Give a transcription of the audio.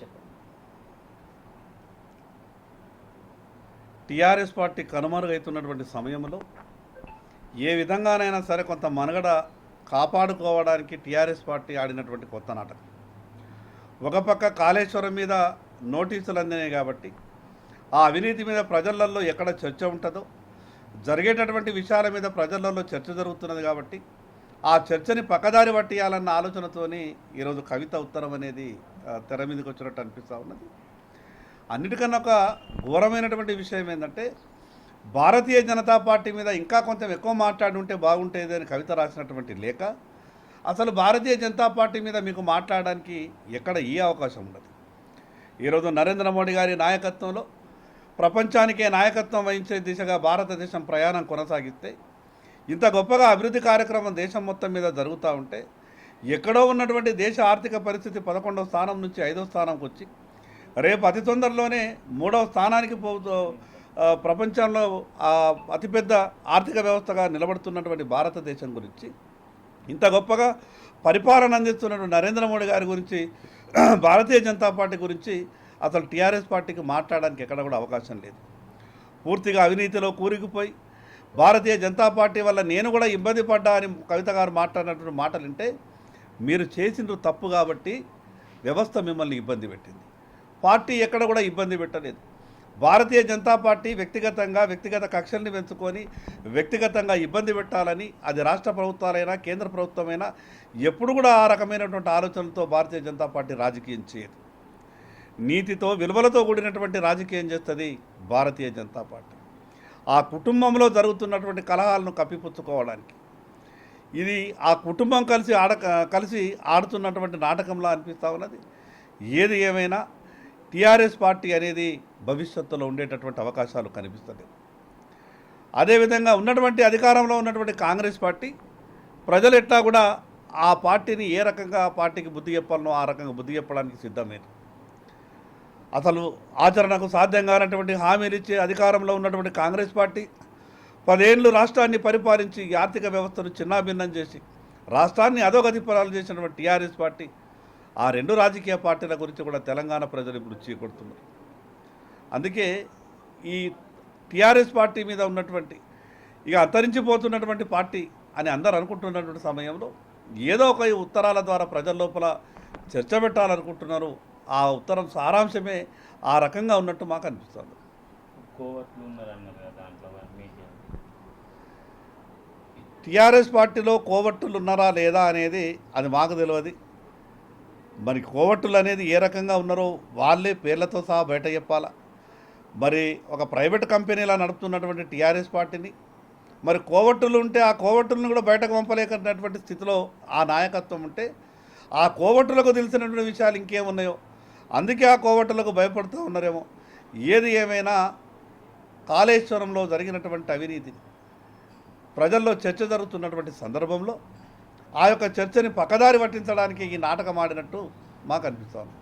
చెప్పండి. TRS party కనుమరుగైతున్నటువంటి సమయంలో ఏ విధంగానైనా సరే కొంత మనుగడ కాపాడుకోవడానికి టీఆర్ఎస్ పార్టీ ఆడినటువంటి కొత్త నాటకం. ఒక పక్క కాళేశ్వరం మీద నోటీసులు అందినాయి కాబట్టి ఆ అవినీతి మీద ప్రజలలో ఎక్కడ చర్చ ఉంటుందో, జరిగేటటువంటి విషయాల మీద ప్రజలలో చర్చ జరుగుతున్నది కాబట్టి ఆ చర్చని పక్కదారి పట్టియాలన్న ఆలోచనతోని ఈరోజు కవిత ఉత్తరం అనేది తెర మీదకి వచ్చినట్టు అనిపిస్తూ ఉన్నది. అన్నిటికన్నా ఒక ఘోరమైనటువంటి విషయం ఏంటంటే, భారతీయ జనతా పార్టీ మీద ఇంకా కొంచెం ఎక్కువ మాట్లాడి ఉంటే బాగుంటుంది అని కవిత రాసినటువంటి లేఖ, అసలు భారతీయ జనతా పార్టీ మీద మీకు మాట్లాడడానికి ఎక్కడ ఏ అవకాశం ఉండదు. ఈరోజు నరేంద్ర మోడీ గారి నాయకత్వంలో ప్రపంచానికే నాయకత్వం వహించే దిశగా భారతదేశం ప్రయాణం కొనసాగిస్తే, ఇంత గొప్పగా అభివృద్ధి కార్యక్రమం దేశం మొత్తం మీద జరుగుతూ ఉంటే, ఎక్కడో ఉన్నటువంటి దేశ ఆర్థిక పరిస్థితి 11వ స్థానం నుంచి 5వ స్థానంకి వచ్చి రేపు అతి తొందరలోనే 3వ స్థానానికి పోతూ ప్రపంచంలో అతిపెద్ద ఆర్థిక వ్యవస్థగా నిలబడుతున్నటువంటి భారతదేశం గురించి, ఇంత గొప్పగా పరిపాలన అందిస్తున్నటువంటి నరేంద్ర మోడీ గారి గురించి, భారతీయ జనతా పార్టీ గురించి అసలు టీఆర్ఎస్ పార్టీకి మాట్లాడడానికి ఎక్కడ కూడా అవకాశం లేదు. పూర్తిగా అవినీతిలో కూరుకుపోయి భారతీయ జనతా పార్టీ వల్ల నేను కూడా ఇబ్బంది పడ్డా అని కవిత గారు మాట్లాడినటువంటి మాటలు వింటే, మీరు చేసిండ్రు తప్పు కాబట్టి వ్యవస్థ మిమ్మల్ని ఇబ్బంది పెట్టింది, పార్టీ ఎక్కడ కూడా ఇబ్బంది పెట్టలేదు. భారతీయ జనతా పార్టీ వ్యక్తిగత కక్షల్ని పెంచుకొని వ్యక్తిగతంగా ఇబ్బంది పెట్టాలని, అది రాష్ట్ర ప్రభుత్వాలైనా కేంద్ర ప్రభుత్వమైనా ఎప్పుడు కూడా ఆ రకమైనటువంటి ఆలోచనలతో భారతీయ జనతా పార్టీ రాజకీయం చేయదు. నీతితో విలువలతో కూడినటువంటి రాజకీయం చేస్తుంది భారతీయ జనతా పార్టీ. ఆ కుటుంబంలో జరుగుతున్నటువంటి కలహాలను కప్పిపుచ్చుకోవడానికి ఇది ఆ కుటుంబం కలిసి ఆడుతున్నటువంటి నాటకంలా అనిపిస్తూ ఉన్నది. ఏది ఏమైనా టీఆర్ఎస్ పార్టీ అనేది భవిష్యత్తులో ఉండేటటువంటి అవకాశాలు కనిపిస్తలేదు. అదేవిధంగా ఉన్నటువంటి అధికారంలో ఉన్నటువంటి కాంగ్రెస్ పార్టీ ప్రజలు ఎట్లా కూడా ఆ పార్టీని ఏ రకంగా ఆ పార్టీకి బుద్ధి చెప్పాలనో ఆ రకంగా బుద్ధి చెప్పడానికి సిద్ధమైంది. అసలు ఆచరణకు సాధ్యం కానటువంటి హామీలు ఇచ్చే అధికారంలో ఉన్నటువంటి కాంగ్రెస్ పార్టీ 10 ఏళ్ళు రాష్ట్రాన్ని పరిపాలించి ఆర్థిక వ్యవస్థను చిన్నాభిన్నం చేసి రాష్ట్రాన్ని అధోగతి పాలు చేసినటువంటి టీఆర్ఎస్ పార్టీ, ఆ 2 రాజకీయ పార్టీల గురించి కూడా తెలంగాణ ప్రజలు ఇప్పుడు చీకొడుతున్నారు. అందుకే ఈ టీఆర్ఎస్ పార్టీ మీద ఉన్నటువంటి ఇక అంతరించిపోతున్నటువంటి పార్టీ అని అందరూ అనుకుంటున్నటువంటి సమయంలో ఏదో ఒక ఉత్తరాల ద్వారా ప్రజల లోపల చర్చ పెట్టాలనుకుంటున్నారు. ఆ ఉత్తరం సారాంశమే ఆ రకంగా ఉన్నట్టు మాకు అనిపిస్తుంది. టీఆర్ఎస్ పార్టీలో కోవట్టులు ఉన్నారా లేదా అనేది అది మాకు తెలియదు. మరి కోవట్టులు అనేది ఏ రకంగా ఉన్నారో వాళ్ళే పేర్లతో సహా బయట చెప్పాలా. మరి ఒక ప్రైవేట్ కంపెనీలా నడుపుతున్నటువంటి టీఆర్ఎస్ పార్టీని మరి కోవట్టులు ఉంటే ఆ కోవట్టులను కూడా బయటకు పంపలేకటువంటి స్థితిలో ఆ నాయకత్వం ఉంటే, ఆ కోవట్టులకు తెలిసినటువంటి విషయాలు ఇంకేమున్నాయో అందుకే ఆ కోవట్టులకు భయపడుతూ ఉన్నారేమో. ఏది ఏమైనా కాళేశ్వరంలో జరిగినటువంటి అవినీతిని ప్రజల్లో చర్చ జరుగుతున్నటువంటి సందర్భంలో ఆ యొక్క చర్చని పక్కదారి పట్టించడానికి ఈ నాటకం ఆడినట్టు మాకు అనిపిస్తోంది.